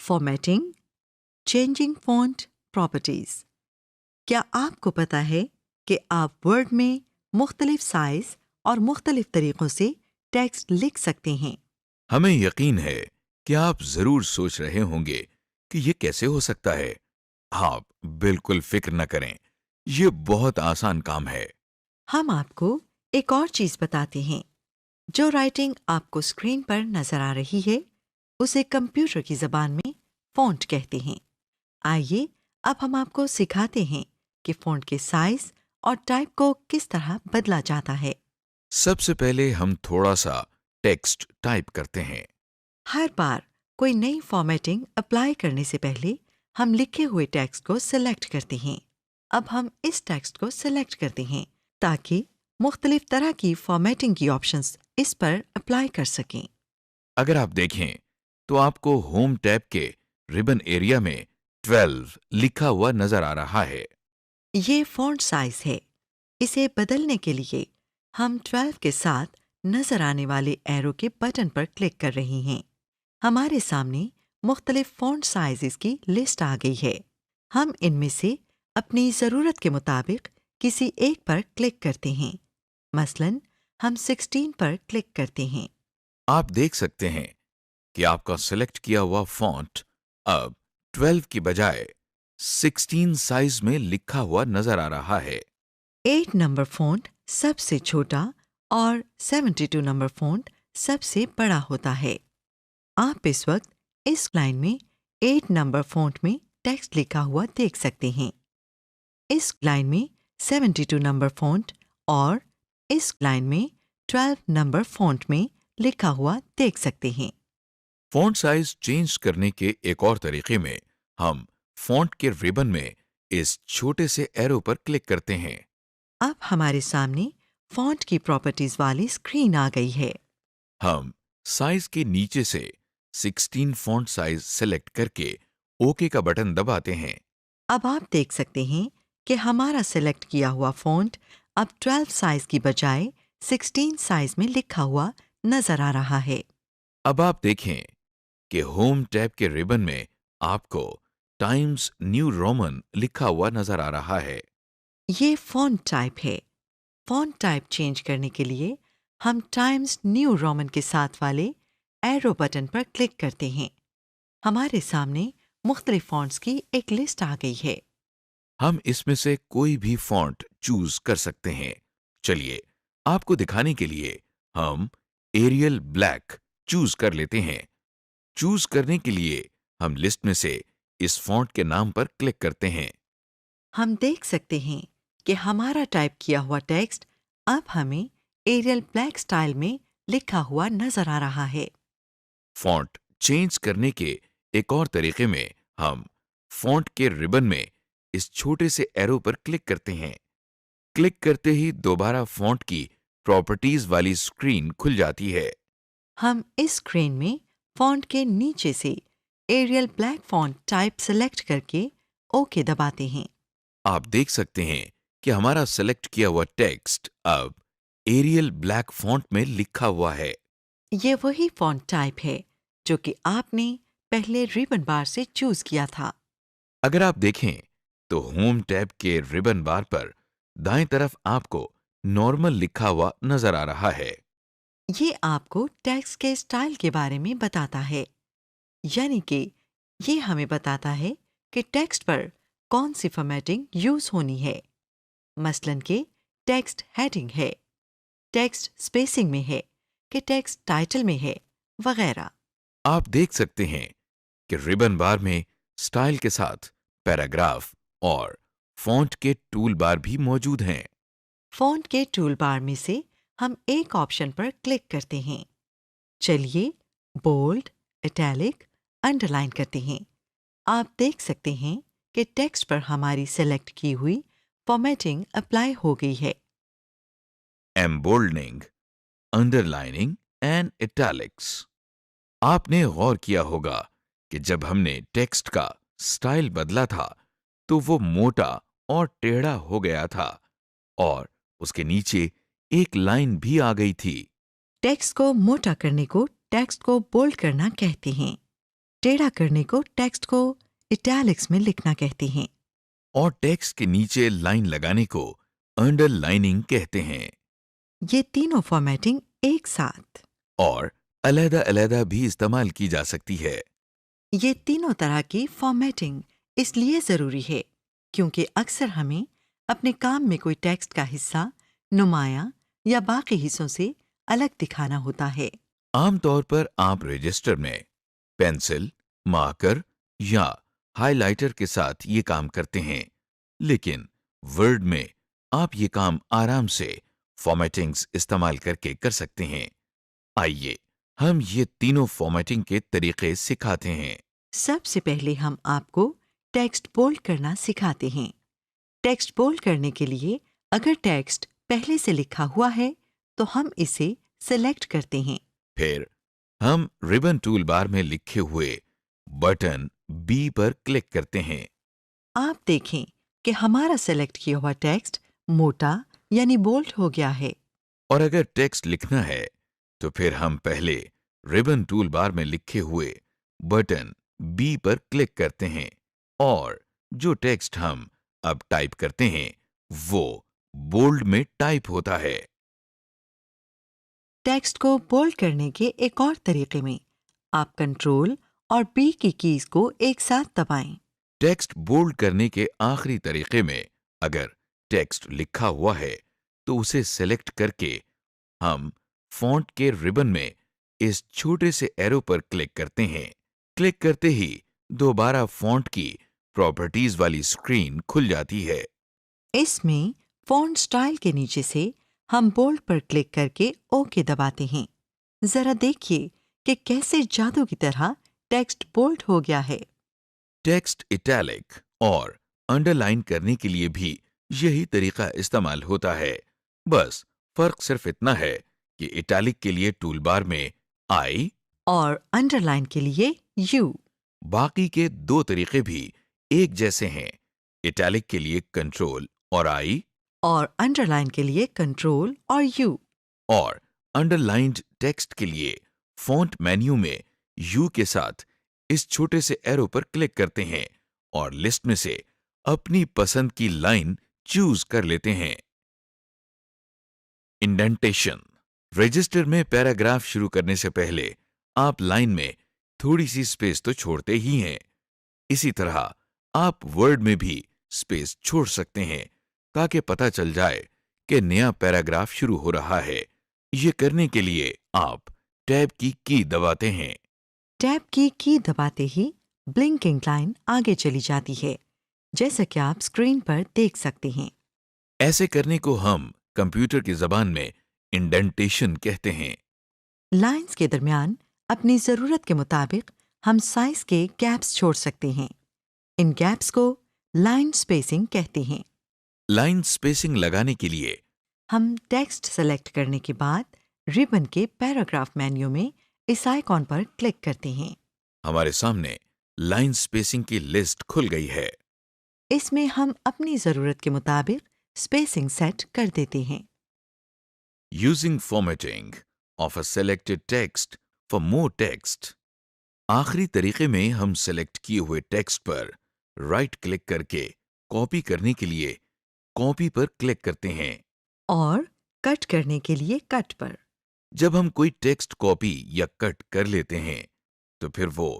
Formatting, changing font properties. क्या आपको पता है कि आप वर्ड में मुख्तलिफ साइज और मुख्तलिफ तरीक़ों से टेक्स्ट लिख सकते हैं? हमें यकीन है कि आप जरूर सोच रहे होंगे कि ये कैसे हो सकता है। आप बिल्कुल फिक्र न करें, ये बहुत आसान काम है। हम आपको एक और चीज़ बताते हैं। जो राइटिंग आपको स्क्रीन पर नज़र आ रही है, उसे कंप्यूटर की ज़बान में फ़ॉन्ट कहते हैं। आइए अब हम आपको सिखाते हैं कि फ़ॉन्ट के साइज और टाइप को किस तरह बदला जाता है। सबसे पहले हम थोड़ा सा टेक्स्ट टाइप करते हैं। हर बार कोई नई फॉर्मेटिंग अप्लाई करने से पहले हम लिखे हुए टेक्स्ट को सिलेक्ट करते हैं। अब हम इस टेक्स्ट को सिलेक्ट करते हैं ताकि मुख्तलिफ तरह की फॉर्मेटिंग की ऑप्शंस इस पर अप्लाई कर सकें। अगर आप देखें तो आपको होम टैब के रिबन एरिया में 12 लिखा हुआ नजर आ रहा है। ये फॉन्ट साइज है। इसे बदलने के लिए हम 12 के साथ नजर आने वाले एरो के बटन पर क्लिक कर रहे हैं। हमारे सामने मुख्तलिफ फॉन्ट साइजेस की लिस्ट आ गई है। हम इनमें से अपनी ज़रूरत के मुताबिक किसी एक पर क्लिक करते हैं। मसलन हम 16 पर क्लिक करते हैं। आप देख सकते हैं कि आपका सिलेक्ट किया हुआ फॉन्ट अब 12 की बजाय 16 साइज में लिखा हुआ नजर आ रहा है। 8 नंबर फॉन्ट सबसे छोटा और 72 नंबर फॉन्ट सबसे बड़ा होता है। आप इस वक्त इस लाइन में 8 नंबर फॉन्ट में टेक्स्ट लिखा हुआ देख सकते हैं। इस लाइन में 72 नंबर फॉन्ट और इस लाइन में 12 नंबर फॉन्ट में लिखा हुआ देख सकते हैं। फॉन्ट साइज चेंज करने के एक और तरीके में हम फॉन्ट के रिबन में इस छोटे से एरो पर क्लिक करते हैं। अब हमारे सामने फॉन्ट की प्रॉपर्टीज वाली स्क्रीन आ गई है। हम साइज के नीचे से 16 फॉन्ट साइज सेलेक्ट करके ओके का बटन दबाते हैं। अब आप देख सकते हैं कि हमारा सेलेक्ट किया हुआ फॉन्ट अब 12 साइज की बजाय 16 साइज में लिखा हुआ नजर आ रहा है। अब आप देखें कि होम टैब के रिबन में आपको टाइम्स न्यू रोमन लिखा हुआ नजर आ रहा है। ये फॉन्ट टाइप है। फॉन्ट टाइप चेंज करने के लिए हम टाइम्स न्यू रोमन के साथ वाले एरो बटन पर क्लिक करते हैं। हमारे सामने मुख्तलिफ फॉन्ट्स की एक लिस्ट आ गई है। हम इसमें से कोई भी फॉन्ट चूज कर सकते हैं। चलिए आपको दिखाने के लिए हम एरियल ब्लैक चूज कर लेते हैं। चूज करने के लिए हम लिस्ट में से इस फॉन्ट के नाम पर क्लिक करते हैं। हम देख सकते हैं कि हमारा टाइप किया हुआ टेक्स्ट अब हमें एरियल ब्लैक स्टाइल में लिखा हुआ नजर आ रहा है। फॉन्ट चेंज करने के एक और तरीके में हम फॉन्ट के रिबन में इस छोटे से एरो पर क्लिक करते हैं। क्लिक करते ही दोबारा फॉन्ट की प्रॉपर्टीज वाली स्क्रीन खुल जाती है। हम इस स्क्रीन में फॉन्ट के नीचे से Arial black font type select करके ओके दबाते हैं। आप देख सकते हैं कि हमारा सेलेक्ट किया हुआ टेक्स्ट अब एरियल ब्लैक फॉन्ट में लिखा हुआ है। ये वही फॉन्ट टाइप है जो कि आपने पहले रिबन बार से चूज किया था। अगर आप देखें तो होम टैब के रिबन बार पर दाएं तरफ आपको नॉर्मल लिखा हुआ नजर आ रहा है। ये आपको टेक्स्ट के स्टाइल के बारे में बताता है, यानी कि ये हमें बताता है कि टेक्स्ट पर कौन सी फॉर्मेटिंग यूज होनी है। मसलन कि टेक्स्ट हेडिंग है, टेक्स्ट स्पेसिंग में है, कि टेक्स्ट टाइटल में है, वगैरह। आप देख सकते हैं कि रिबन बार में स्टाइल के साथ पैराग्राफ और फॉन्ट के टूल बार भी मौजूद हैं। फॉन्ट के टूल बार में से हम एक ऑप्शन पर क्लिक करते हैं। चलिए बोल्ड, इटैलिक, अंडरलाइन करते हैं। आप देख सकते हैं कि टेक्स्ट पर हमारी सेलेक्ट की हुई फॉर्मेटिंग अप्लाई हो गई है। एम्बोल्डनिंग, अंडरलाइनिंग एंड इटैलिक्स। आपने गौर किया होगा कि जब हमने टेक्स्ट का स्टाइल बदला था तो वो मोटा और टेढ़ा हो गया था और उसके नीचे एक लाइन भी आ गई थी। टेक्स्ट को मोटा करने को टेक्स्ट को बोल्ड करना कहते हैं। टेढ़ा करने को टेक्स्ट को इटैलिक्स में लिखना कहते हैं। और टेक्स्ट के नीचे लाइन लगाने को अंडरलाइनिंग कहते हैं। ये तीनों फॉर्मेटिंग एक साथ। और अलग-अलग भी इस्तेमाल की जा सकती है। ये तीनों तरह की फॉर्मेटिंग इसलिए ज़रूरी है क्योंकि अक्सर हमें अपने काम में कोई टेक्स्ट का हिस्सा नुमाया या बाकी हिस्सों से अलग दिखाना होता है। आमतौर पर आप रजिस्टर में पेंसिल, मार्कर या हाइलाइटर के साथ ये काम करते हैं, लेकिन वर्ड में आप ये काम आराम से फॉर्मेटिंग्स इस्तेमाल करके कर सकते हैं। आइए हम ये तीनों फॉर्मेटिंग के तरीके सिखाते हैं। सबसे पहले हम आपको टेक्स्ट बोल्ड करना सिखाते हैं। टेक्स्ट बोल्ड करने के लिए अगर टेक्स्ट पहले से लिखा हुआ है तो हम इसे सेलेक्ट करते हैं। फिर हम रिबन टूल बार में लिखे हुए बटन बी पर क्लिक करते हैं। आप देखें कि हमारा सेलेक्ट किया हुआ टेक्स्ट मोटा यानी बोल्ड हो गया है। और अगर टेक्स्ट लिखना है तो फिर हम पहले रिबन टूल बार में लिखे हुए बटन बी पर क्लिक करते हैं और जो टेक्स्ट हम अब टाइप करते हैं वो बोल्ड में टाइप होता है। टेक्स्ट को बोल्ड करने के एक और तरीके में आप कंट्रोल और बी की कीज को एक साथ दबाएं। टेक्स्ट बोल्ड करने के आखिरी तरीके में अगर टेक्स्ट लिखा हुआ है तो उसे सेलेक्ट करके हम फॉन्ट के रिबन में इस छोटे से एरो पर क्लिक करते हैं। क्लिक करते ही दोबारा फॉन्ट की प्रॉपर्टीज वाली स्क्रीन खुल जाती है। इसमें फॉन्ट स्टाइल के नीचे से हम बोल्ड पर क्लिक करके ओके दबाते हैं। जरा देखिए कि कैसे जादू की तरह टेक्स्ट बोल्ड हो गया है। टेक्स्ट इटैलिक और अंडरलाइन करने के लिए भी यही तरीका इस्तेमाल होता है। बस फर्क सिर्फ इतना है कि इटैलिक के लिए टूलबार में आई और अंडरलाइन के लिए यू। बाकी के दो तरीके भी एक जैसे हैं। इटैलिक के लिए कंट्रोल और आई और अंडरलाइन के लिए कंट्रोल और यू। और अंडरलाइंड टेक्स्ट के लिए फॉन्ट मेन्यू में यू के साथ इस छोटे से एरो पर क्लिक करते हैं और लिस्ट में से अपनी पसंद की लाइन चूज कर लेते हैं। इंडेंटेशन। रजिस्टर में पैराग्राफ शुरू करने से पहले आप लाइन में थोड़ी सी स्पेस तो छोड़ते ही हैं। इसी तरह आप वर्ड में भी स्पेस छोड़ सकते हैं ताकि पता चल जाए कि नया पैराग्राफ शुरू हो रहा है। ये करने के लिए आप टैब की दबाते हैं। टैब की दबाते ही ब्लिंकिंग लाइन आगे चली जाती है, जैसा कि आप स्क्रीन पर देख सकते हैं। ऐसे करने को हम कंप्यूटर की जबान में इंडेंटेशन कहते हैं। लाइंस के दरमियान अपनी ज़रूरत के मुताबिक हम साइज के गैप्स छोड़ सकते हैं। इन गैप्स को लाइन स्पेसिंग कहते हैं। लाइन स्पेसिंग लगाने के लिए हम टेक्स्ट सेलेक्ट करने के बाद रिबन के पैराग्राफ मेन्यू में इस आइकॉन पर क्लिक करते हैं। हमारे सामने लाइन स्पेसिंग की लिस्ट खुल गई है। इसमें हम अपनी ज़रूरत के मुताबिक स्पेसिंग सेट कर देते हैं। Using formatting of a selected text for more text. आखिरी तरीके में हम सेलेक्ट किए हुए टेक्स्ट पर राइट क्लिक करके कॉपी करने के लिए कॉपी पर क्लिक करते हैं और कट करने के लिए कट पर। जब हम कोई टेक्स्ट कॉपी या कट कर लेते हैं तो फिर वो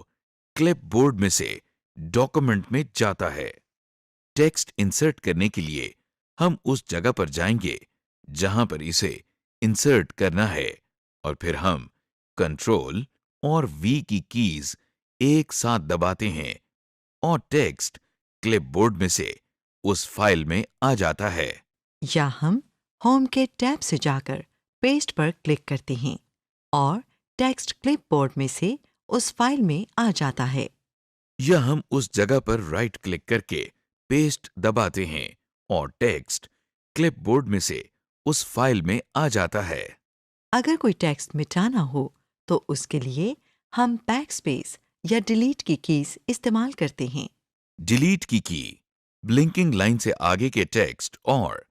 क्लिपबोर्ड में से डॉक्यूमेंट में जाता है। टेक्स्ट इंसर्ट करने के लिए हम उस जगह पर जाएंगे जहां पर इसे इंसर्ट करना है और फिर हम कंट्रोल और वी की कीज एक साथ दबाते हैं और टेक्स्ट क्लिपबोर्ड में से उस फाइल में आ जाता है। या हम होम के टैब से जाकर पेस्ट पर क्लिक करते हैं और टेक्स्ट क्लिपबोर्ड में से उस फाइल में आ जाता है। या हम उस जगह पर राइट क्लिक करके पेस्ट दबाते हैं और टेक्स्ट क्लिपबोर्ड में से उस फाइल में आ जाता है। अगर कोई टेक्स्ट मिटाना हो तो उसके लिए हम बैकस्पेस या डिलीट की कीज इस्तेमाल करते हैं। डिलीट की ब्लिंकिंग लाइन से आगे के टेक्स्ट और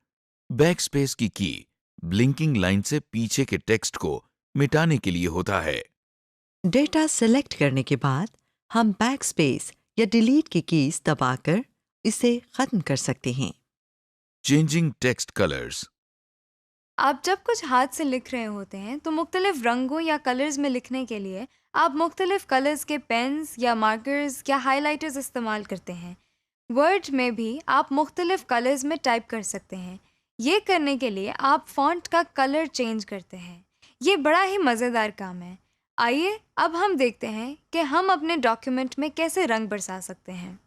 बैकस्पेस की ब्लिंकिंग लाइन से पीछे के टेक्स्ट को मिटाने के लिए होता है। डेटा सेलेक्ट करने के बाद हम बैक स्पेस या डिलीट की कीज दबाकर इसे खत्म कर सकते हैं। Changing text colors. आप जब कुछ हाथ से लिख रहे होते हैं तो मुख्तलिफ रंगों या कलर्स में लिखने के लिए आप मुख्तलिफ कलर्स के पेन्स या मार्कर्स या हाइलाइटर्स इस्तेमाल करते हैं। वर्ड में भी आप मुख्तलिफ कलर्स में टाइप कर सकते हैं। ये करने के लिए आप फ़ॉन्ट का कलर चेंज करते हैं। ये बड़ा ही मज़ेदार काम है। आइए अब हम देखते हैं कि हम अपने डॉक्यूमेंट में कैसे रंग बरसा सकते हैं।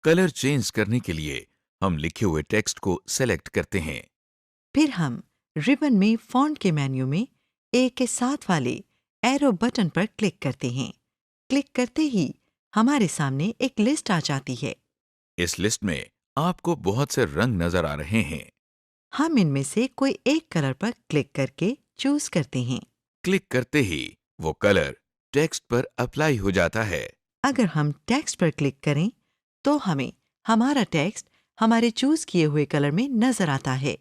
कलर चेंज करने के लिए हम लिखे हुए टेक्स्ट को सेलेक्ट करते हैं। फिर हम रिबन में फॉन्ट के मेन्यू में एक के साथ वाले एरो बटन पर क्लिक करते हैं। क्लिक करते ही हमारे सामने एक लिस्ट आ जाती है। इस लिस्ट में आपको बहुत से रंग नजर आ रहे हैं। हम इनमें से कोई एक कलर पर क्लिक करके चूज करते हैं। क्लिक करते ही वो कलर टेक्स्ट पर अप्लाई हो जाता है। अगर हम टेक्स्ट पर क्लिक करें तो हमें हमारा टेक्स्ट हमारे चूज किए हुए कलर में नजर आता है।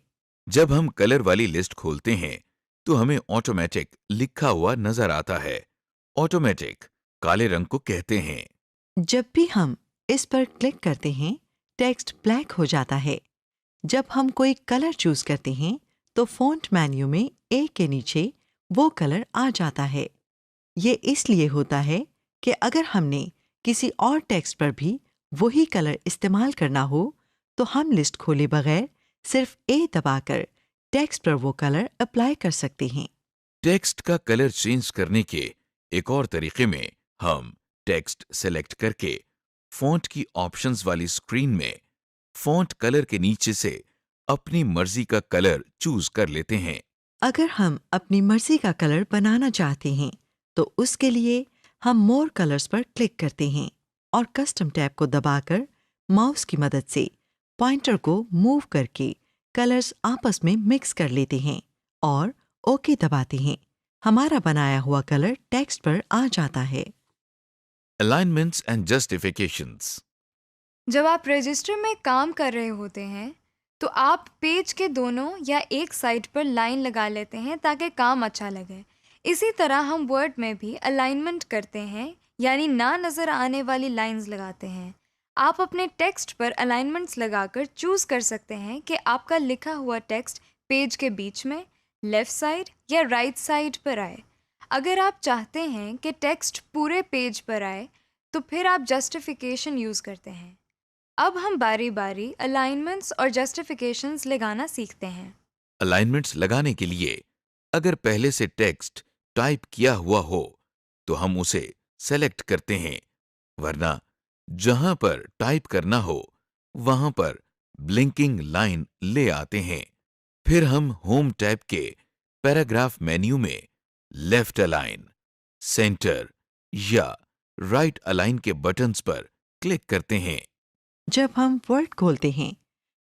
जब हम कलर वाली लिस्ट खोलते हैं तो हमें ऑटोमेटिक लिखा हुआ नजर आता है। ऑटोमेटिक काले रंग को कहते हैं। जब भी हम इस पर क्लिक करते हैं टेक्स्ट ब्लैक हो जाता है। जब हम कोई कलर चूज करते हैं तो फॉन्ट मेन्यू में ए के नीचे वो कलर आ जाता है। ये इसलिए होता है कि अगर हमने किसी और टेक्स्ट पर भी वही कलर इस्तेमाल करना हो तो हम लिस्ट खोले बगैर सिर्फ ए दबाकर टेक्स्ट पर वो कलर अप्लाई कर सकते हैं। टेक्स्ट का कलर चेंज करने के एक और तरीके में हम टेक्स्ट सेलेक्ट करके फॉन्ट की ऑप्शंस वाली स्क्रीन में फॉन्ट कलर के नीचे से अपनी मर्जी का कलर चूज कर लेते हैं। अगर हम अपनी मर्जी का कलर बनाना चाहते हैं तो उसके लिए हम मोर कलर्स पर क्लिक करते हैं और कस्टम टैब को दबाकर माउस की मदद से पॉइंटर को मूव करके कलर्स आपस में मिक्स कर लेते हैं और ओके दबाते हैं। हमारा बनाया हुआ कलर टेक्स्ट पर आ जाता है। Alignments and justifications. जब आप रजिस्टर में काम कर रहे होते हैं तो आप पेज के दोनों या एक साइड पर लाइन लगा लेते हैं ताकि काम अच्छा लगे। इसी तरह हम वर्ड में भी अलाइनमेंट करते हैं, यानी ना नज़र आने वाली लाइंस लगाते हैं। आप अपने टेक्स्ट पर अलाइनमेंट्स लगाकर चूज़ कर सकते हैं कि आपका लिखा हुआ टेक्स्ट पेज के बीच में, लेफ़्ट साइड या राइट साइड पर आए। अगर आप चाहते हैं कि टेक्स्ट पूरे पेज पर आए तो फिर आप जस्टिफिकेशन यूज़ करते हैं। अब हम बारी बारी अलाइनमेंट्स और जस्टिफिकेशंस लगाना सीखते हैं। अलाइनमेंट्स लगाने के लिए अगर पहले से टेक्स्ट टाइप किया हुआ हो तो हम उसे सेलेक्ट करते हैं, वरना जहां पर टाइप करना हो वहां पर ब्लिंकिंग लाइन ले आते हैं। फिर हम होम टैब के पैराग्राफ मेन्यू में लेफ्ट अलाइन, सेंटर या राइट अलाइन के बटन्स पर क्लिक करते हैं। जब हम वर्ड खोलते हैं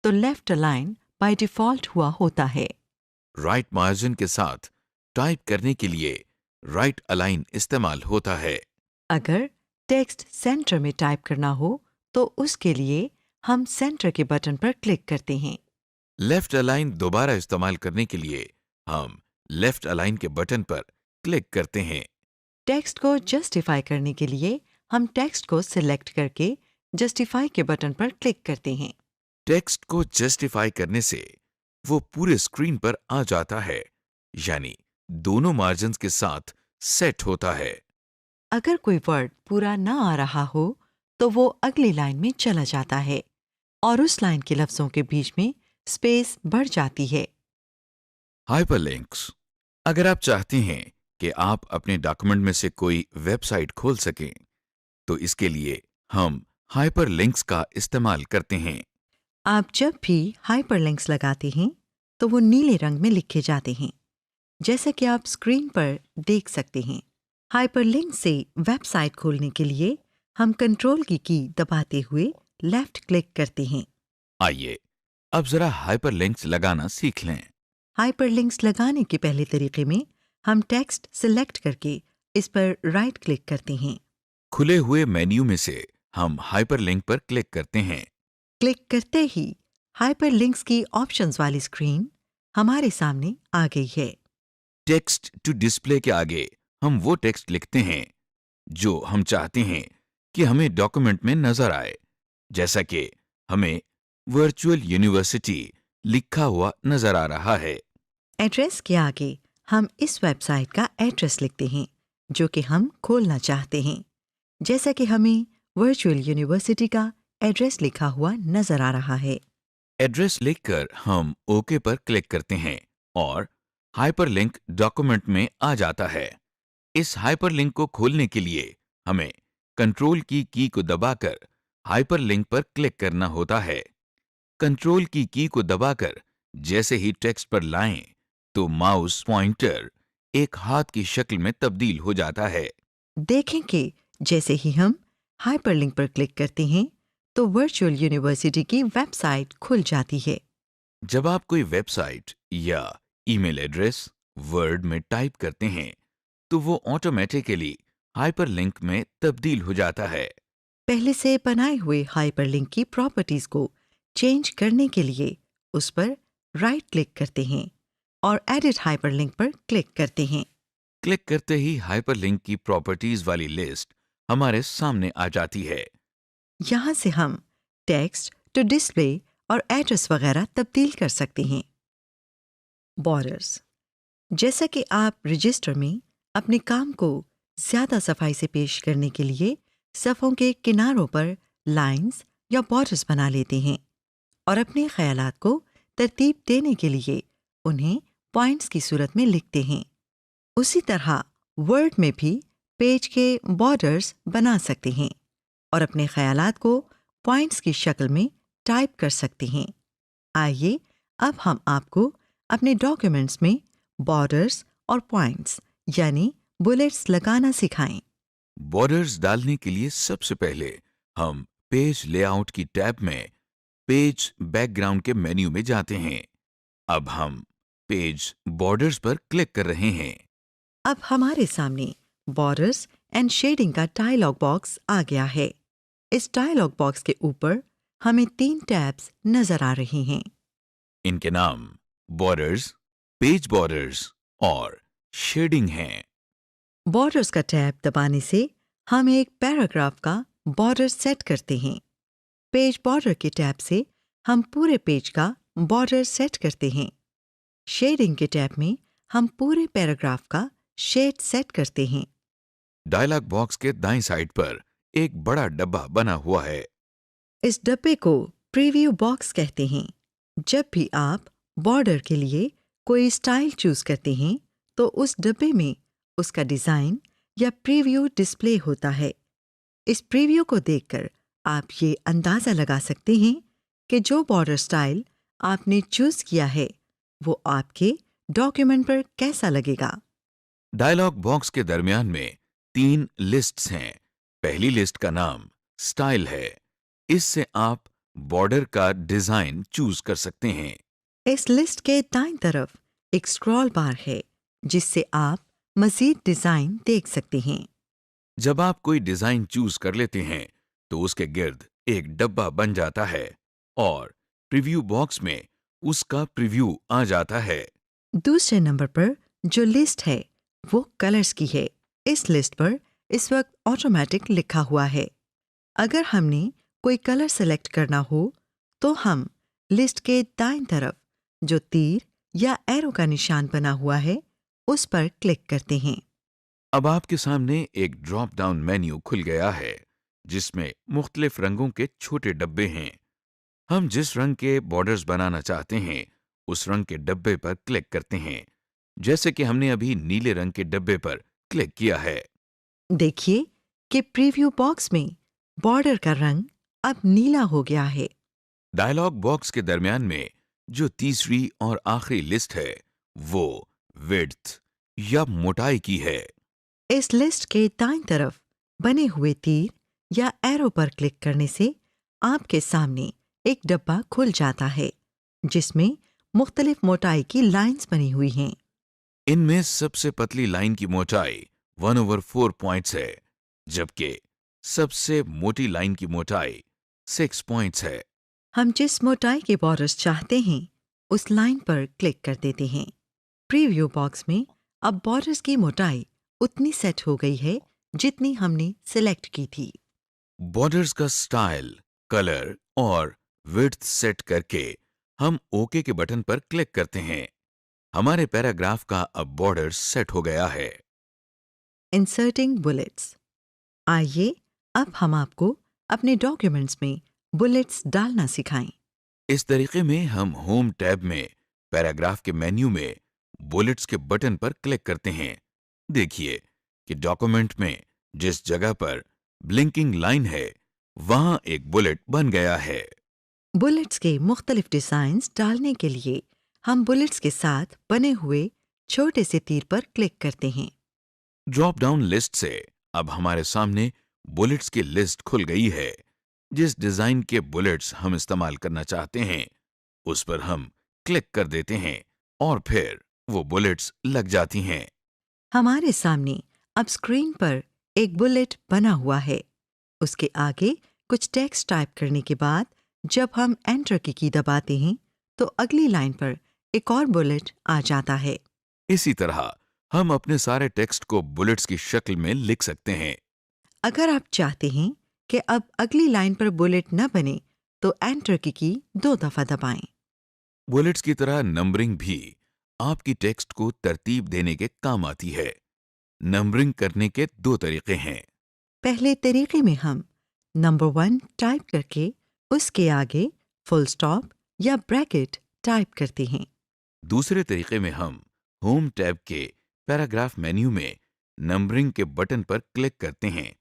तो लेफ्ट अलाइन बाय डिफॉल्ट हुआ होता है। राइट मार्जिन के साथ टाइप करने के लिए राइट अलाइन इस्तेमाल होता है। अगर टेक्स्ट सेंटर में टाइप करना हो तो उसके लिए हम सेंटर के बटन पर क्लिक करते हैं। लेफ्ट अलाइन दोबारा इस्तेमाल करने के लिए हम लेफ्ट अलाइन के बटन पर क्लिक करते हैं। टेक्स्ट को जस्टिफाई करने के लिए हम टेक्स्ट को सिलेक्ट करके जस्टिफाई के बटन पर क्लिक करते हैं। टेक्स्ट को जस्टिफाई करने से वो पूरे स्क्रीन पर आ जाता है, यानी दोनों मार्जिन्स के साथ सेट होता है। अगर कोई वर्ड पूरा ना आ रहा हो तो वो अगली लाइन में चला जाता है और उस लाइन के लफ्जों के बीच में स्पेस बढ़ जाती है। हाइपरलिंक्स। अगर आप चाहते हैं कि आप अपने डॉक्यूमेंट में से कोई वेबसाइट खोल सकें तो इसके लिए हम हाइपरलिंक्स का इस्तेमाल करते हैं। आप जब भी हाइपरलिंक्स लगाते हैं तो वो नीले रंग में लिखे जाते हैं, जैसा कि आप स्क्रीन पर देख सकते हैं। हाइपरलिंक से वेबसाइट खोलने के लिए हम कंट्रोल की दबाते हुए लेफ्ट क्लिक करते हैं। आइए अब जरा हाइपरलिंक्स लगाना सीख लें। हाइपरलिंक्स लगाने के पहले तरीके में हम टेक्स्ट सिलेक्ट करके इस पर राइट क्लिक करते हैं। खुले हुए मेन्यू में से हम हाइपरलिंक पर क्लिक करते हैं। क्लिक करते ही हाइपरलिंक्स की ऑप्शंस वाली स्क्रीन हमारे सामने आ गई है। टेक्स्ट टू डिस्प्ले के आगे हम वो टेक्स्ट लिखते हैं जो हम चाहते हैं कि हमें डॉक्यूमेंट में नजर आए, जैसा कि हमें वर्चुअल यूनिवर्सिटी लिखा हुआ नजर आ रहा है। एड्रेस के आगे हम इस वेबसाइट का एड्रेस लिखते हैं जो कि हम खोलना चाहते हैं, जैसा कि हमें वर्चुअल यूनिवर्सिटी का एड्रेस लिखा हुआ नजर आ रहा है। एड्रेस लिखकर हम ओके पर क्लिक करते हैं और हाइपरलिंक डॉक्यूमेंट में आ जाता है। इस हाइपरलिंक को खोलने के लिए हमें कंट्रोल की को दबाकर हाइपरलिंक पर क्लिक करना होता है। कंट्रोल की को दबाकर जैसे ही टेक्स्ट पर लाएं तो माउस पॉइंटर एक हाथ की शक्ल में तब्दील हो जाता है। देखें कि जैसे ही हम हाइपरलिंक पर क्लिक करते हैं तो वर्चुअल यूनिवर्सिटी की वेबसाइट खुल जाती है। जब आप कोई वेबसाइट या ईमेल एड्रेस वर्ड में टाइप करते हैं तो वो ऑटोमेटिकली हाइपरलिंक में तब्दील हो जाता है। पहले से बनाए हुए हाइपरलिंक की प्रॉपर्टीज को चेंज करने के लिए उस पर राइट क्लिक करते हैं और एडिट हाइपरलिंक पर क्लिक करते हैं। क्लिक करते ही हाइपरलिंक की प्रॉपर्टीज वाली लिस्ट हमारे सामने आ जाती है। यहाँ से हम टेक्स्ट टू डिस्प्ले और एड्रेस वगैरह तब्दील कर सकते हैं। बॉर्डर्स, जैसा कि आप रजिस्टर में अपने काम को ज्यादा सफाई से पेश करने के लिए सफ़ों के किनारों पर लाइंस या बॉर्डर्स बना लेते हैं और अपने ख्यालात को तरतीब देने के लिए उन्हें पॉइंट्स की सूरत में लिखते हैं, उसी तरह वर्ड में भी पेज के बॉर्डर्स बना सकते हैं और अपने ख्यालात को पॉइंट्स की शक्ल में टाइप कर सकते हैं। आइए अब हम आपको अपने डॉक्यूमेंट्स में बॉर्डर्स और पॉइंट्स यानी बुलेट्स लगाना सिखाएं। बॉर्डर्स डालने के लिए सबसे पहले हम पेज लेआउट की टैब में पेज बैकग्राउंड के मेन्यू में जाते हैं। अब हम पेज बॉर्डर्स पर क्लिक कर रहे हैं। अब हमारे सामने बॉर्डर्स एंड शेडिंग का डायलॉग बॉक्स आ गया है। इस डायलॉग बॉक्स के ऊपर हमें 3 टैब्स नजर आ रहे हैं। इनके नाम बॉर्डर्स, पेज बॉर्डर्स और शेडिंग हैं। बॉर्डर्स का टैब दबाने से हम एक पैराग्राफ का बॉर्डर सेट करते हैं। पेज बॉर्डर के टैब से हम पूरे पेज का बॉर्डर सेट करते हैं। शेडिंग के टैब में हम पूरे पैराग्राफ का शेड सेट करते हैं। डायलॉग बॉक्स के दाईं साइड पर एक बड़ा डब्बा बना हुआ है। इस डब्बे को प्रीव्यू बॉक्स कहते हैं। जब भी आप बॉर्डर के लिए कोई स्टाइल चूज करते हैं तो उस डब्बे में उसका डिजाइन या प्रीव्यू डिस्प्ले होता है। इस प्रीव्यू को देखकर आप ये अंदाजा लगा सकते हैं कि जो बॉर्डर स्टाइल आपने चूज किया है वो आपके डॉक्यूमेंट पर कैसा लगेगा। डायलॉग बॉक्स के दरमियान में 3 लिस्ट्स हैं। पहली लिस्ट का नाम स्टाइल है। इससे आप बॉर्डर का डिजाइन चूज कर सकते हैं। इस लिस्ट के दाईं तरफ एक स्क्रॉल बार है जिससे आप मजीद डिजाइन देख सकते हैं। जब आप कोई डिजाइन चूज कर लेते हैं तो उसके गिर्द एक डब्बा बन जाता है और प्रीव्यू बॉक्स में उसका प्रीव्यू आ जाता है। दूसरे नंबर पर जो लिस्ट है वो कलर्स की है। इस लिस्ट पर इस वक्त ऑटोमेटिक लिखा हुआ है। अगर हमने कोई कलर सेलेक्ट करना हो तो हम लिस्ट के दाईं तरफ जो तीर या एरो का निशान बना हुआ है उस पर क्लिक करते हैं। अब आपके सामने एक ड्रॉप डाउन मेन्यू खुल गया है जिसमें मुख्तलिफ रंगों के छोटे डब्बे हैं। हम जिस रंग के बॉर्डर्स बनाना चाहते हैं उस रंग के डब्बे पर क्लिक करते हैं, जैसे कि हमने अभी नीले रंग के डब्बे पर क्लिक किया है। देखिए कि प्रीव्यू बॉक्स में बॉर्डर का रंग अब नीला हो गया है। डायलॉग बॉक्स के दरमियान में जो तीसरी और आखिरी लिस्ट है वो विड्थ या मोटाई की है। इस लिस्ट के दाईं तरफ बने हुए तीर या एरो पर क्लिक करने से आपके सामने एक डब्बा खुल जाता है जिसमें मुख्तलिफ मोटाई की लाइंस बनी हुई हैं। इनमें सबसे पतली लाइन की मोटाई 1/4 पॉइंट्स है, जबकि सबसे मोटी लाइन की मोटाई 6 पॉइंट्स है। हम जिस मोटाई के बॉर्डर्स चाहते हैं उस लाइन पर क्लिक कर देते हैं। प्रीव्यू बॉक्स में अब बॉर्डर्स की मोटाई उतनी सेट हो गई है जितनी हमने सिलेक्ट की थी। बॉर्डर्स का स्टाइल, कलर और विड्थ सेट करके हम ओके के बटन पर क्लिक करते हैं। हमारे पैराग्राफ का अब बॉर्डर सेट हो गया है। Inserting bullets. आइए अब हम आपको अपने डॉक्यूमेंट्स में बुलेट्स डालना सिखाएं। इस तरीके में हम होम टैब में पैराग्राफ के मेन्यू में बुलेट्स के बटन पर क्लिक करते हैं। देखिए कि डॉक्यूमेंट में जिस जगह पर ब्लिंकिंग लाइन है वहां एक बुलेट बन गया है। बुलेट्स के मुख्तलिफ डिज़ाइंस डालने के लिए हम बुलेट्स के साथ बने हुए छोटे से तीर पर क्लिक करते हैं। ड्रॉप डाउन लिस्ट से अब हमारे सामने बुलेट्स की लिस्ट खुल गई है। जिस डिजाइन के बुलेट्स हम इस्तेमाल करना चाहते हैं उस पर हम क्लिक कर देते हैं और फिर वो बुलेट्स लग जाती हैं। हमारे सामने अब स्क्रीन पर एक बुलेट बना हुआ है। उसके आगे कुछ टेक्स्ट टाइप करने के बाद जब हम एंटर की दबाते हैं तो अगली लाइन पर एक और बुलेट आ जाता है। इसी तरह हम अपने सारे टेक्स्ट को बुलेट्स की शक्ल में लिख सकते हैं। अगर आप चाहते हैं कि अब अगली लाइन पर बुलेट न बने तो एंटर की 2 दफा दबाएं। बुलेट्स की तरह नंबरिंग भी आपकी टेक्स्ट को तरतीब देने के काम आती है। नंबरिंग करने के 2 तरीके हैं। पहले तरीके में हम नंबर 1 टाइप करके उसके आगे फुल स्टॉप या ब्रैकेट टाइप करते हैं। दूसरे तरीके में हम होम टैब के पैराग्राफ मेन्यू में नंबरिंग के बटन पर क्लिक करते हैं।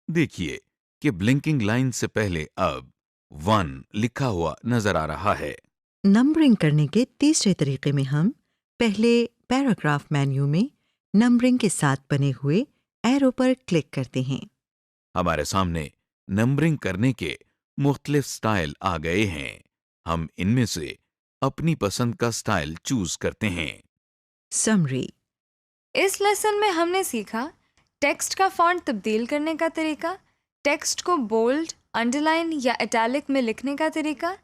देखिए कि ब्लिंकिंग लाइन से पहले अब 1 लिखा हुआ नजर आ रहा है। नंबरिंग करने के तीसरे तरीके में हम पहले पैराग्राफ मेन्यू में नंबरिंग के साथ बने हुए एरो पर क्लिक करते हैं। हमारे सामने नंबरिंग करने के मुख्तलिफ स्टाइल आ गए हैं। हम इनमें से अपनी पसंद का स्टाइल चूज करते हैं। समरी। इस लेसन में हमने सीखा टेक्स्ट का फॉन्ट तब्दील करने का तरीका, टेक्स्ट को बोल्ड, अंडरलाइन या इटैलिक में लिखने का तरीका,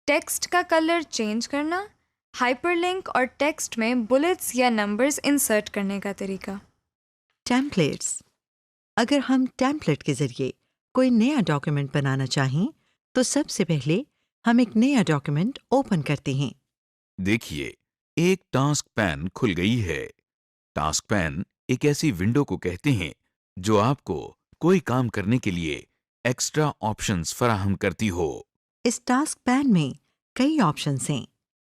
टेक्स्ट का कलर चेंज करना, हाइपरलिंक और टेक्स्ट में बुलेट्स या नंबर्स इंसर्ट करने का तरीका। टेम्पलेट्स। अगर हम टेम्पलेट के जरिए कोई नया डॉक्यूमेंट बनाना चाहें तो सबसे पहले हम एक नया डॉक्यूमेंट ओपन करते हैं। देखिए एक टास्क पैन खुल गई है। टास्क पैन एक ऐसी विंडो को कहते हैं जो आपको कोई काम करने के लिए एक्स्ट्रा ऑप्शंस फराहम करती हो। इस टास्क पैन में कई ऑप्शंस हैं।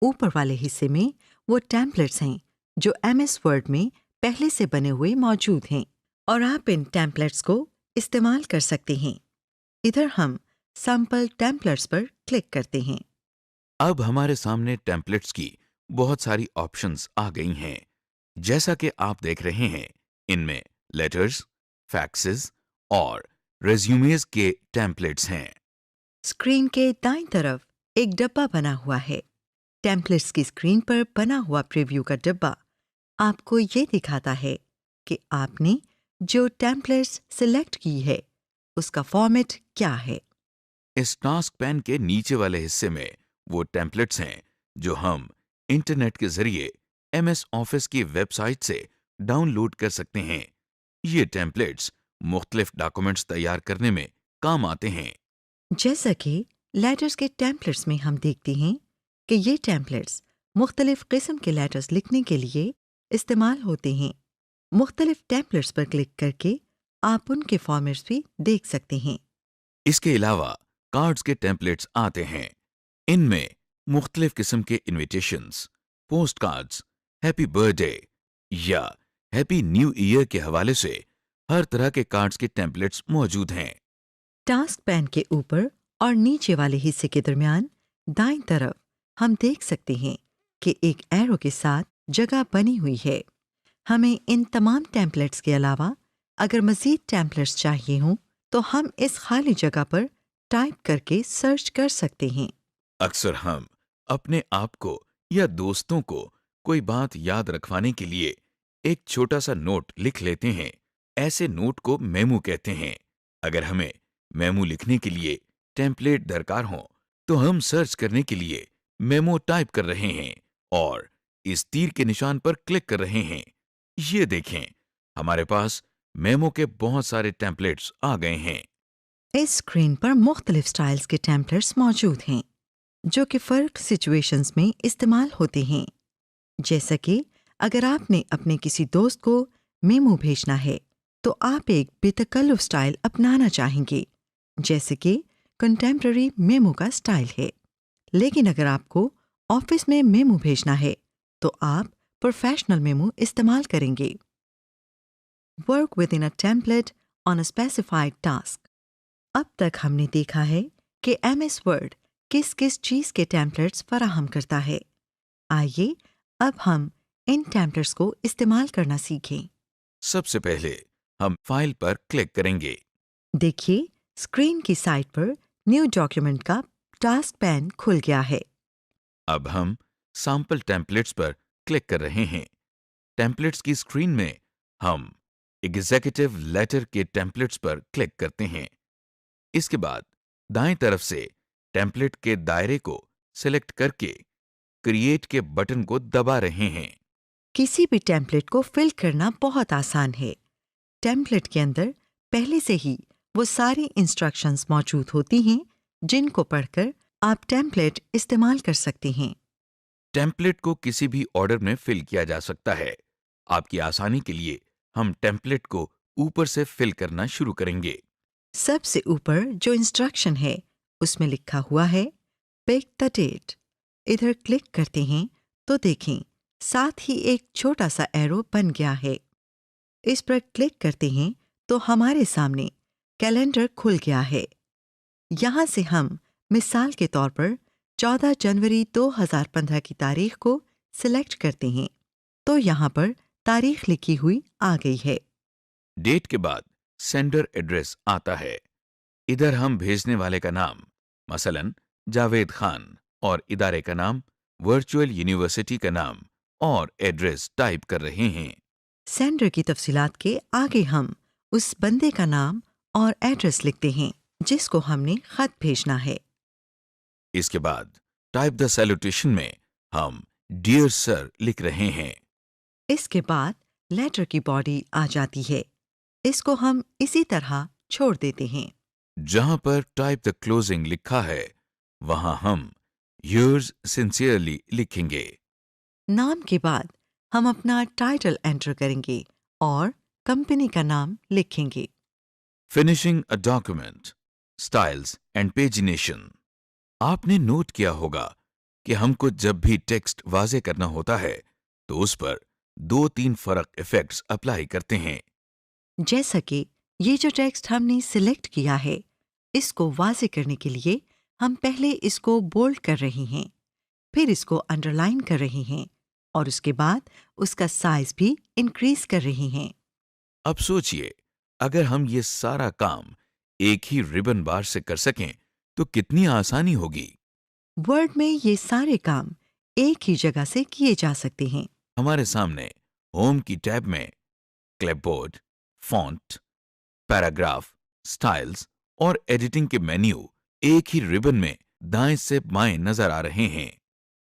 ऊपर वाले हिस्से में वो टेम्पलेट्स हैं जो MS वर्ड में पहले से बने हुए मौजूद हैं और आप इन टेम्पलेट्स को इस्तेमाल कर सकते हैं। इधर हम सैंपल टेम्पलेट्स पर क्लिक करते हैं। अब हमारे सामने टेम्पलेट्स की बहुत सारी ऑप्शंस आ गई हैं। जैसा कि आप देख रहे हैं इनमें लेटर्स, फैक्सेस और रेज्यूमेज के टेम्पलेट्स हैं। स्क्रीन के दाईं तरफ एक डब्बा बना हुआ है। टेम्पलेट्स की स्क्रीन पर बना हुआ प्रीव्यू का डब्बा आपको ये दिखाता है कि आपने जो टेम्पलेट्स सिलेक्ट की है उसका फॉर्मेट क्या है। इस टास्क पैन के नीचे वाले हिस्से में वो टेम्पलेट्स हैं जो हम इंटरनेट के जरिए MS ऑफिस की वेबसाइट से डाउनलोड कर सकते हैं। ये टेम्पलेट्स मुख्तलिफ डॉक्यूमेंट्स तैयार करने में काम आते हैं। जैसा कि लेटर्स के टेम्पलेट्स में हम देखते हैं कि ये टेम्पलेट्स मुख्तलिफ किस्म के लेटर्स लिखने के लिए इस्तेमाल होते हैं। मुख्तलिफ टेम्पलेट्स पर क्लिक करके आप उनके फॉर्मेट्स भी देख सकते हैं। इसके अलावा कार्ड्स के टेम्पलेट्स आते हैं। इनमें मुख्तलिफ किस्म के invitations, post cards, happy birthday या हैप्पी न्यू ईयर के हवाले से हर तरह के कार्ड्स के टेम्पलेट्स मौजूद हैं। टास्क पैन के ऊपर और नीचे वाले हिस्से के दरमियान दाईं तरफ हम देख सकते हैं कि एक एरो के साथ जगह बनी हुई है। हमें इन तमाम टेम्पलेट्स के अलावा अगर मज़ीद टेम्पलेट्स चाहिए हों तो हम इस खाली जगह पर टाइप करके सर्च कर सकते हैं। अक्सर हम अपने आप को या दोस्तों को कोई बात याद रखवाने के लिए एक छोटा सा नोट लिख लेते हैं। ऐसे नोट को मेमो कहते हैं। अगर हमें मेमो लिखने के लिए टेम्पलेट दरकार हो तो हम सर्च करने के लिए मेमो टाइप कर रहे हैं और इस तीर के निशान पर क्लिक कर रहे हैं। ये देखें, हमारे पास मेमो के बहुत सारे टेम्पलेट्स आ गए हैं। इस स्क्रीन पर मुख्तलिफ स्टाइल्स के टेम्पलेट्स मौजूद हैं जो कि फ़र्क सिचुएशंस में इस्तेमाल होते हैं। जैसा कि अगर आपने अपने किसी दोस्त को मेमो भेजना है तो आप एक बेतकल्लुफ़ स्टाइल अपनाना चाहेंगे, जैसे कि कंटेम्प्रेरी मेमो का स्टाइल है। लेकिन अगर आपको ऑफिस में मेमो भेजना है तो आप प्रोफेशनल मेमो इस्तेमाल करेंगे। Work with in a template on a specified task. अब तक हमने देखा है कि MS वर्ड किस किस चीज़ के टेम्पलेट्स फराहम करता है। आइए अब हम इन टेम्पलेट्स को इस्तेमाल करना सीखें। सबसे पहले हम फाइल पर क्लिक करेंगे। देखिए, स्क्रीन की साइड पर न्यू डॉक्यूमेंट का टास्क पैन खुल गया है। अब हम सैंपल टेम्पलेट्स पर क्लिक कर रहे हैं। टेम्पलेट्स की स्क्रीन में हम एग्जीक्यूटिव लेटर के टेम्पलेट्स पर क्लिक करते हैं। इसके बाद दाएं तरफ से टेम्पलेट के दायरे को सिलेक्ट करके क्रिएट के बटन को दबा रहे हैं। किसी भी टेम्पलेट को फिल करना बहुत आसान है। टेम्पलेट के अंदर पहले से ही वो सारी इंस्ट्रक्शंस मौजूद होती हैं जिनको पढ़कर आप टेम्पलेट इस्तेमाल कर सकते हैं। टेम्पलेट को किसी भी ऑर्डर में फिल किया जा सकता है। आपकी आसानी के लिए हम टेम्पलेट को ऊपर से फिल करना शुरू करेंगे। सबसे ऊपर जो इंस्ट्रक्शन है उसमें लिखा हुआ है पिक द डेट। इधर क्लिक करते हैं तो देखें साथ ही एक छोटा सा एरो बन गया है। इस पर क्लिक करते हैं तो हमारे सामने कैलेंडर खुल गया है। यहाँ से हम मिसाल के तौर पर 14 जनवरी 2015 की तारीख को सिलेक्ट करते हैं तो यहाँ पर तारीख लिखी हुई आ गई है। डेट के बाद सेंडर एड्रेस आता है। इधर हम भेजने वाले का नाम मसलन जावेद खान और इदारे का नाम वर्चुअल यूनिवर्सिटी का नाम और एड्रेस टाइप कर रहे हैं। सेंडर की तफसीलात के आगे हम उस बंदे का नाम और एड्रेस लिखते हैं जिसको हमने खत भेजना है। इसके बाद टाइप द सैल्यूटेशन में हम डियर सर लिख रहे हैं। इसके बाद लेटर की बॉडी आ जाती है। इसको हम इसी तरह छोड़ देते हैं। जहां पर टाइप द क्लोजिंग लिखा है वहां हम योर्स सिंसियरली लिखेंगे। नाम के बाद हम अपना टाइटल एंटर करेंगे और कंपनी का नाम लिखेंगे। Finishing a document, styles and pagination. आपने नोट किया होगा कि हमको जब भी टेक्स्ट वाज़े करना होता है तो उस पर 2-3 फर्क इफेक्ट्स अप्लाई करते हैं। जैसा कि ये जो टेक्स्ट हमने सिलेक्ट किया है इसको वाज़े करने के लिए हम पहले इसको बोल्ड कर रहे हैं, फिर इसको अंडरलाइन कर रहे हैं और उसके बाद उसका साइज भी इंक्रीज कर रहे हैं। अब सोचिए, अगर हम ये सारा काम एक ही रिबन बार से कर सकें तो कितनी आसानी होगी। वर्ड में ये सारे काम एक ही जगह से किए जा सकते हैं। हमारे सामने होम की टैब में क्लिपबोर्ड, फॉन्ट, पैराग्राफ, स्टाइल्स और एडिटिंग के मेन्यू एक ही रिबन में दाएं से बाएं नजर आ रहे हैं।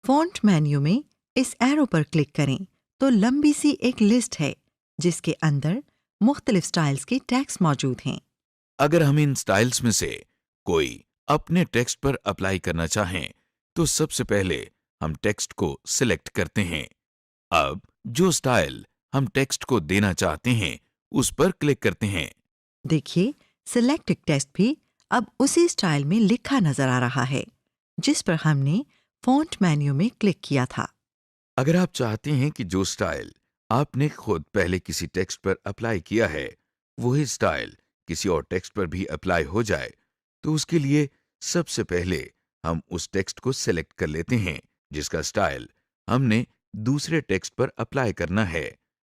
फॉन्ट मेन्यू में इस एरो पर क्लिक करें तो लंबी सी एक लिस्ट है जिसके अंदर मुख्तलिफ स्टाइल्स के टैग्स मौजूद हैं। अगर हम इन स्टाइल्स में से कोई अपने टेक्स्ट पर अप्लाई करना चाहें तो सबसे पहले हम टेक्स्ट को सिलेक्ट करते हैं। अब जो स्टाइल हम टेक्स्ट को देना चाहते हैं उस पर क्लिक करते हैं। देखिए, सिलेक्टेड टेक्स्ट भी अब उसी स्टाइल में लिखा नजर आ रहा है जिस पर हमने फॉन्ट मेन्यू में क्लिक किया था। अगर आप चाहते हैं कि जो स्टाइल आपने खुद पहले किसी टेक्स्ट पर अप्लाई किया है वही स्टाइल किसी और टेक्स्ट पर भी अप्लाई हो जाए तो उसके लिए सबसे पहले हम उस टेक्स्ट को सिलेक्ट कर लेते हैं जिसका स्टाइल हमने दूसरे टेक्स्ट पर अप्लाई करना है।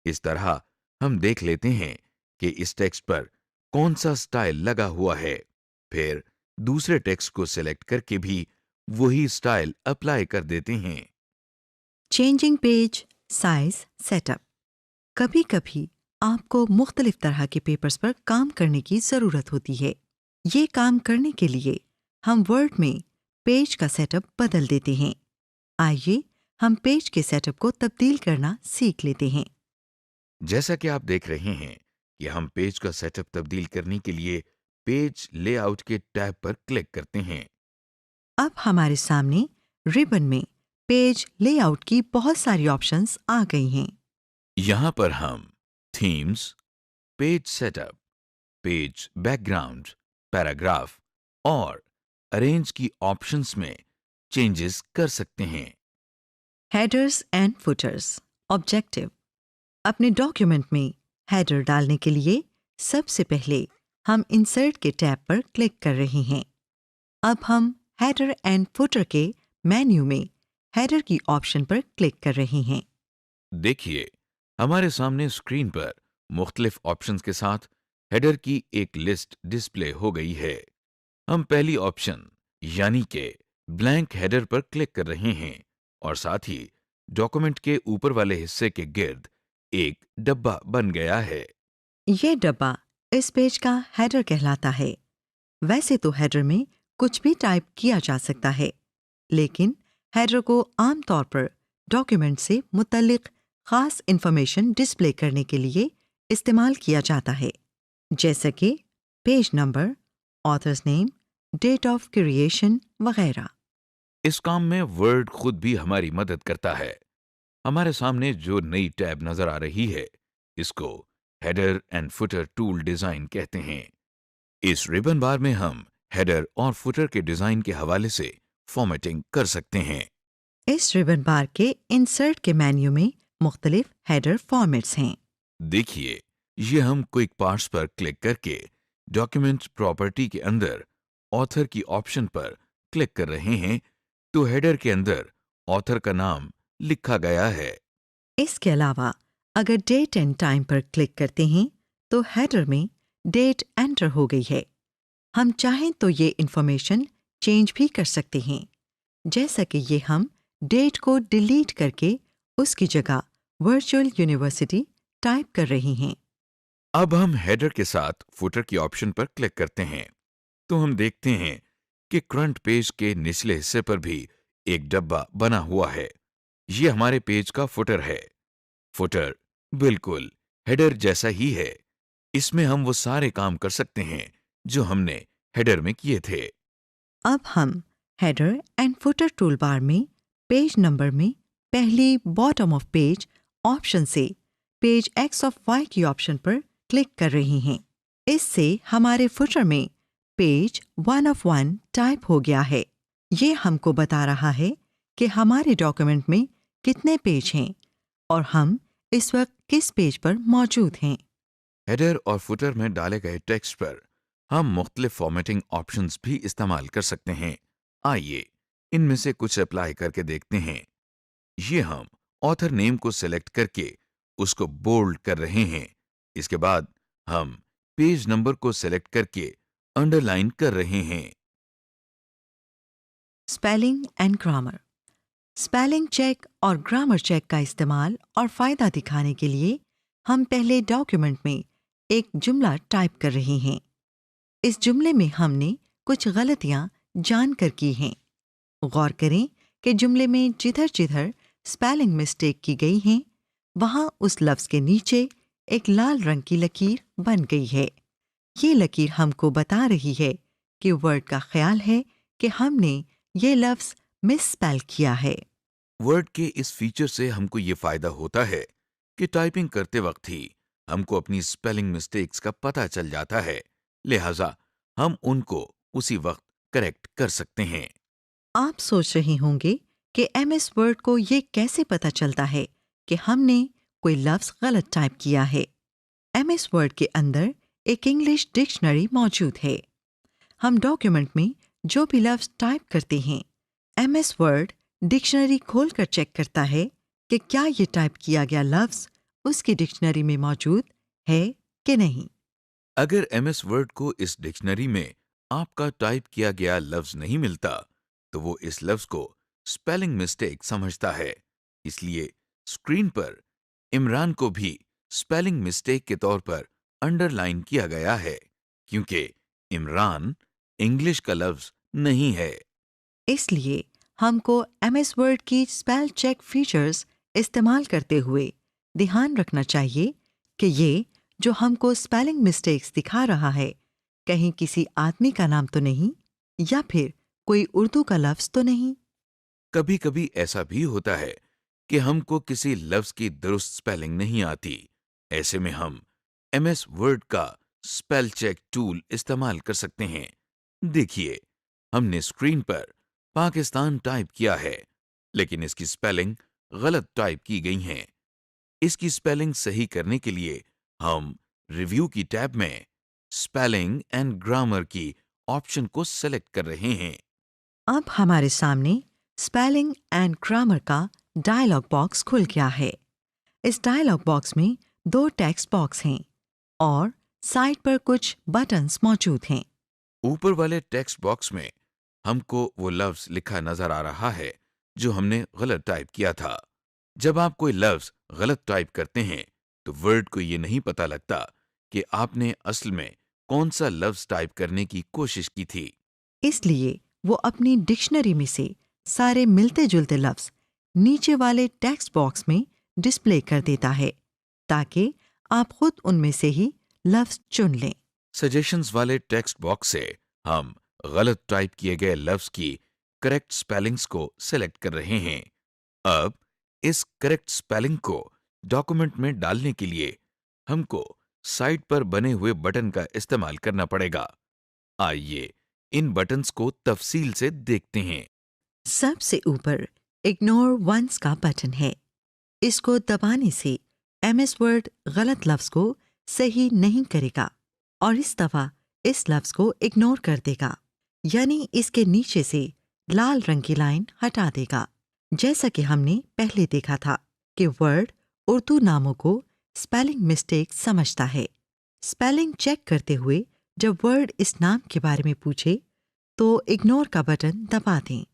इस तरह हम देख लेते हैं कि इस टेक्स्ट पर कौन सा स्टाइल लगा हुआ है, फिर दूसरे टेक्स्ट को सिलेक्ट करके भी वही स्टाइल अप्लाई कर देते हैं। Changing page size setup. कभी कभी आपको मुख्तलिफ तरह के पेपर्स पर काम करने की ज़रूरत होती है। ये काम करने के लिए हम वर्ड में पेज का सेटअप बदल देते हैं। आइए हम पेज के सेटअप को तब्दील करना सीख लेते हैं। जैसा कि आप देख रहे हैं कि हम पेज का सेटअप तब्दील करने के लिए पेज लेआउट के टैब पर क्लिक करते हैं। अब हमारे सामने रिबन में पेज लेआउट की बहुत सारी ऑप्शंस आ गई हैं। यहाँ पर हम themes, page setup, page background, paragraph और अरेंज की ऑप्शंस में चेंजेस कर सकते हैं। Headers and putters objective. अपने डॉक्यूमेंट में हेडर डालने के लिए सबसे पहले हम इंसर्ट के टैब पर क्लिक कर रहे हैं। अब हम हेडर एंड फुटर के मेन्यू में हेडर की ऑप्शन पर क्लिक कर रहे हैं। देखिए, हमारे सामने स्क्रीन पर मुख्तलिफ ऑप्शंस के साथ हेडर की एक लिस्ट डिस्प्ले हो गई है। हम पहली ऑप्शन यानी कि ब्लैंक हेडर पर क्लिक कर रहे हैं और साथ ही डॉक्यूमेंट के ऊपर वाले हिस्से के गिर्द एक डब्बा बन गया है। ये डब्बा इस पेज का हेडर कहलाता है। वैसे तो हेडर में कुछ भी टाइप किया जा सकता है, लेकिन हेडर को आमतौर पर डॉक्यूमेंट से मुतल्लिक खास इंफॉर्मेशन डिस्प्ले करने के लिए इस्तेमाल किया जाता है, जैसे कि page number, author's name, date of creation वगैरह। इस काम में वर्ड खुद भी हमारी मदद करता है। हमारे सामने जो नई टैब नजर आ रही है, इसको header and footer tool design कहते हैं। इस रिबन बार में हम हेडर और फुटर के डिजाइन के हवाले से फॉर्मेटिंग कर सकते हैं। इस रिबन बार के इंसर्ट के मेन्यू में मुख्तलिफ हेडर फॉर्मेट्स हैं। देखिए, ये हम क्विक पार्ट्स पर क्लिक करके डॉक्यूमेंट प्रॉपर्टी के अंदर ऑथर की ऑप्शन पर क्लिक कर रहे हैं, तो हेडर के अंदर ऑथर का नाम लिखा गया है। इसके अलावा अगर डेट एंड टाइम पर क्लिक करते हैं तो हेडर में डेट एंटर हो गई है। हम चाहें तो ये इंफॉर्मेशन चेंज भी कर सकते हैं, जैसा कि ये हम डेट को डिलीट करके उसकी जगह वर्चुअल यूनिवर्सिटी टाइप कर रहे हैं। अब हम हेडर के साथ फुटर की ऑप्शन पर क्लिक करते हैं, तो हम देखते हैं कि फ्रंट पेज के निचले हिस्से पर भी एक डब्बा बना हुआ है। ये हमारे पेज का फुटर है। फुटर बिल्कुल हेडर जैसा ही है। इसमें हम वो सारे काम कर सकते हैं जो हमने हेडर में किए थे। अब हम header and footer tool bar में पेज नंबर में पहली बॉटम ऑफ पेज ऑप्शन से पेज एक्स ऑफ वाई की ऑप्शन पर क्लिक कर रहे हैं। इससे हमारे फुटर में पेज 1 ऑफ 1 टाइप हो गया है। ये हमको बता रहा है कि हमारे डॉक्यूमेंट में कितने पेज हैं और हम इस वक्त किस पेज पर मौजूद हैं। हेडर और फुटर में डाले गए टेक्स्ट पर हम मुख्तलिफ फॉर्मेटिंग ऑप्शंस भी इस्तेमाल कर सकते हैं। आइए इनमें से कुछ अप्लाई करके देखते हैं। ये हम ऑथर नेम को सिलेक्ट करके उसको बोल्ड कर रहे हैं। इसके बाद हम पेज नंबर को सिलेक्ट करके अंडरलाइन कर रहे हैं। Spelling and grammar. Spelling check और ग्रामर चेक का इस्तेमाल और फ़ायदा दिखाने के लिए हम पहले डॉक्यूमेंट में एक जुमला टाइप कर रहे हैं। इस जुमले में हमने कुछ गलतियां जानकर की हैं। गौर करें कि जुमले में जिधर जिधर स्पेलिंग मिस्टेक की गई हैं, वहां उस लफ्ज़ के नीचे एक लाल रंग की लकीर बन गई है। ये लकीर हमको बता रही है कि वर्ड का ख्याल है कि हमने ये लफ्ज़ मिसस्पेल किया है। वर्ड के इस फीचर से हमको ये फायदा होता है कि टाइपिंग करते वक्त ही हमको अपनी स्पेलिंग मिस्टेक्स का पता चल जाता है, लिहाजा हम उनको उसी वक्त करेक्ट कर सकते हैं। आप सोच रहे होंगे कि MS वर्ड को ये कैसे पता चलता है कि हमने कोई लफ्ज़ गलत टाइप किया है। MS वर्ड के अंदर एक इंग्लिश डिक्शनरी मौजूद है। हम डॉक्यूमेंट में जो भी लफ्ज़ टाइप करते हैं, MS वर्ड डिक्शनरी खोलकर चेक करता है कि क्या ये टाइप किया गया लफ्ज़ उसकी डिक्शनरी में मौजूद है कि नहीं। अगर MS वर्ड को इस डिक्शनरी में आपका टाइप किया गया लफ्ज नहीं मिलता, तो वो इस लफ्ज को स्पेलिंग मिस्टेक समझता है। इसलिए स्क्रीन पर इमरान को भी स्पेलिंग मिस्टेक के तौर पर अंडरलाइन किया गया है, क्योंकि इमरान इंग्लिश का लफ्ज नहीं है। इसलिए हमको MS वर्ड की स्पेल चेक फीचर्स इस्तेमाल करते हुए ध्यान रखना चाहिए कि ये जो हमको स्पेलिंग मिस्टेक्स दिखा रहा है, कहीं किसी आदमी का नाम तो नहीं, या फिर कोई उर्दू का लफ्ज तो नहीं। कभी कभी ऐसा भी होता है कि हमको किसी लफ्ज की दुरुस्त स्पेलिंग नहीं आती। ऐसे में हम एमएस वर्ड का स्पेल चेक टूल इस्तेमाल कर सकते हैं। देखिए, हमने स्क्रीन पर पाकिस्तान टाइप किया है, लेकिन इसकी स्पेलिंग गलत टाइप की गई है। इसकी स्पेलिंग सही करने के लिए हम रिव्यू की टैब में स्पेलिंग एंड ग्रामर की ऑप्शन को सेलेक्ट कर रहे हैं। अब हमारे सामने स्पेलिंग एंड ग्रामर का डायलॉग बॉक्स खुल गया है। इस डायलॉग बॉक्स में 2 टेक्स्ट बॉक्स हैं और साइड पर कुछ बटन्स मौजूद हैं। ऊपर वाले टेक्स्ट बॉक्स में हमको वो लफ्ज लिखा नजर आ रहा है जो हमने गलत टाइप किया था। जब आप कोई लफ्ज गलत टाइप करते हैं तो वर्ड को ये नहीं पता लगता कि आपने असल में कौन सा लफ्ज टाइप करने की कोशिश की थी। इसलिए वो अपनी डिक्शनरी में से सारे मिलते जुलते लफ्ज नीचे वाले टेक्स्ट बॉक्स में डिस्प्ले कर देता है, ताकि आप खुद उनमें से ही लफ्ज चुन लें। सजेशंस वाले टेक्स्ट बॉक्स से हम गलत टाइप किए गए लफ्ज की करेक्ट स्पेलिंग्स को सेलेक्ट कर रहे हैं। अब इस करेक्ट स्पेलिंग को डॉक्यूमेंट में डालने के लिए हमको साइड पर बने हुए बटन का इस्तेमाल करना पड़ेगा। आइए इन बटन्स को तफसील से देखते हैं। सबसे ऊपर इग्नोर वंस का बटन है। इसको दबाने से एमएस वर्ड गलत लफ्ज को सही नहीं करेगा और इस दफा इस लफ्ज को इग्नोर कर देगा, यानी इसके नीचे से लाल रंग की लाइन हटा देगा। जैसा कि हमने पहले देखा था कि वर्ड उर्दू नामों को स्पेलिंग मिस्टेक समझता है। स्पेलिंग चेक करते हुए जब वर्ड इस नाम के बारे में पूछे तो इग्नोर का बटन दबा दें।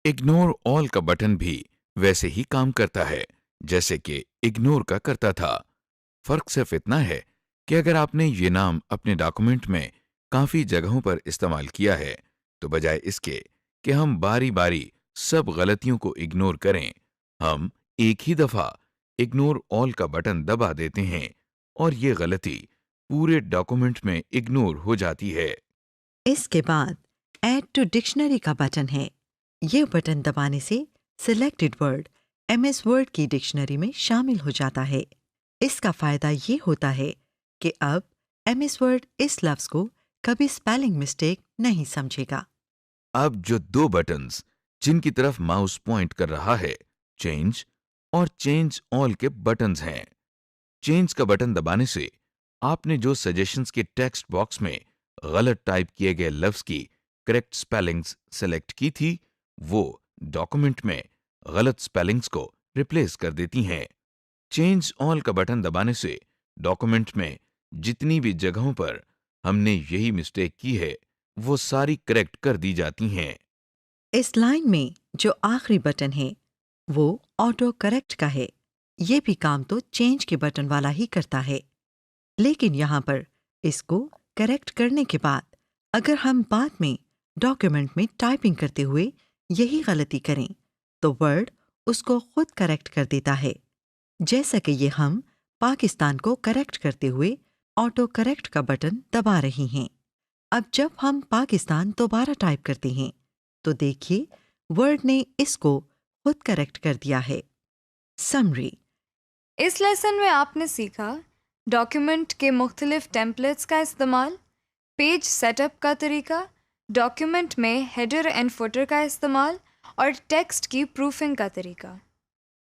इग्नोर ऑल का बटन भी वैसे ही काम करता है जैसे कि इग्नोर का करता था। फर्क सिर्फ इतना है कि अगर आपने ये नाम अपने डॉक्यूमेंट में काफी जगहों पर इस्तेमाल किया है तो बजाय इसके कि हम बारी बारी सब गलतियों को इग्नोर करें, हम एक ही दफा इग्नोर ऑल का बटन दबा देते हैं और ये गलती पूरे डॉक्यूमेंट में इग्नोर हो जाती है। इसके बाद ऐड टू डिक्शनरी का बटन है। ये बटन दबाने से सिलेक्टेड वर्ड एमएस वर्ड की डिक्शनरी में शामिल हो जाता है। इसका फायदा ये होता है कि अब एमएस वर्ड इस लफ्ज को कभी स्पेलिंग मिस्टेक नहीं समझेगा। अब जो 2 बटन्स जिनकी तरफ माउस पॉइंट कर रहा है, चेंज और चेंज ऑल के बटन्स हैं। चेंज का बटन दबाने से आपने जो सजेशंस के टेक्स्ट बॉक्स में गलत टाइप किए गए लफ्ज की करेक्ट स्पेलिंग्स सेलेक्ट की थी, वो डॉक्यूमेंट में गलत स्पेलिंग्स को रिप्लेस कर देती हैं। चेंज ऑल का बटन दबाने से डॉक्यूमेंट में जितनी भी जगहों पर हमने यही मिस्टेक की है वो सारी करेक्ट कर दी जाती हैं। इस लाइन में जो आखिरी बटन है वो ऑटो करेक्ट का है। ये भी काम तो चेंज के बटन वाला ही करता है, लेकिन यहाँ पर इसको करेक्ट करने के बाद अगर हम बाद में डॉक्यूमेंट में टाइपिंग करते हुए यही गलती करें तो वर्ड उसको खुद करेक्ट कर देता है, जैसा कि ये हम पाकिस्तान को करेक्ट करते हुए ऑटो करेक्ट का बटन दबा रही हैं। अब जब हम पाकिस्तान दोबारा टाइप करते हैं तो देखिए वर्ड ने इसको खुद करेक्ट कर दिया है। समरी। इस लेसन में आपने सीखा डॉक्यूमेंट के मुख्तलिफ टेम्पलेट्स का इस्तेमाल, पेज सेटअप का तरीका, डॉक्यूमेंट में हेडर एंड फुटर का इस्तेमाल और टेक्स्ट की प्रूफिंग का तरीका।